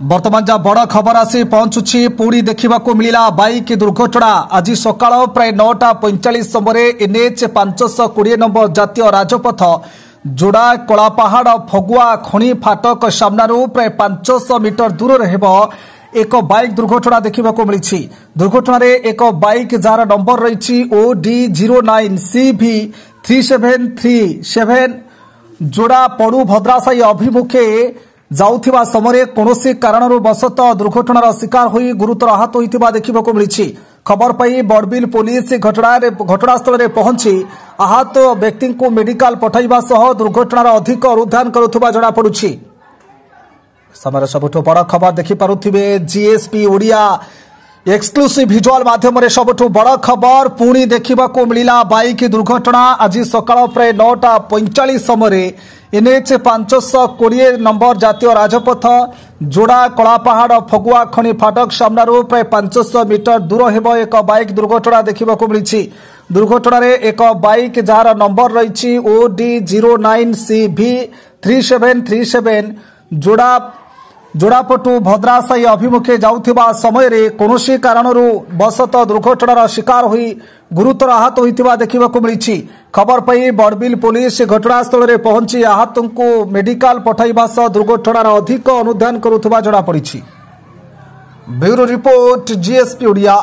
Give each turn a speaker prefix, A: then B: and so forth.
A: बर्तमान जहाँ बड़ खबर आसी पहुंचुछि पुणी देखा मिला बाइक दुर्घटना। आज सकाळ प्राय 9:45 समय एनएच 520 नंबर जातीय राजपथ जोड़ा कलापाहाड़ फगुआ खणी फाटक सामनारू प्राय 500 मीटर दूर एक बाइक दुर्घटना देखा मिली। दुर्घटन एक बाइक जार नंबर रही OD09CV 3737 जोड़ा पड़ू भद्रासाई अभिमुखे जाउथिबा समय कौनसी कारणरू बसत दुर्घटनार शिकार होई गुरुतर आहत होइतिबा देखिबाकू मिलिछि। खबर पाई बड़बिल पुलिस घटनास्थल में पहुंची आहत व्यक्ति को मेडिकल पठाइबा सह दुर्घटनार अधिक अनुधान करुथिबा जणा पड़ुछि। समय सबुठु बड़ खबर देखि पारुथिबे जीएसपी ओडिया एक्सक्लूसिव विजुअल माध्यम सबुठु बड़ खबर पुणी देखा मिला बाइक दुर्घटना। आज सकाळ प्राय 9:45 समय एनएच 520 नंबर जातीय राजपथ जोड़ा कलापाहाड़ फगुआ खणी फाटक सामनारू प्राय 500 मीटर दूर हेब एक बाइक दुर्घटना देखा मिली। दुर्घटन एक बाइक जार नंबर रही OD09CV 3737 जोड़ापटू भद्रासाई अभिमुखे जाउथिबा समय कौनसी कारणरू बसत दुर्घटनार शिकार होई गुरुतर आहत होइतिबा देखिबाकू मिलिछि। खबर पाई बड़बिल पुलिस घटनास्थल में पहुंची आहत को मेडिकल पठाइबा सह दुर्घटनार अधिक अनुधान करुथिबा जणा पड़िछि। Bureau report GSP Odia.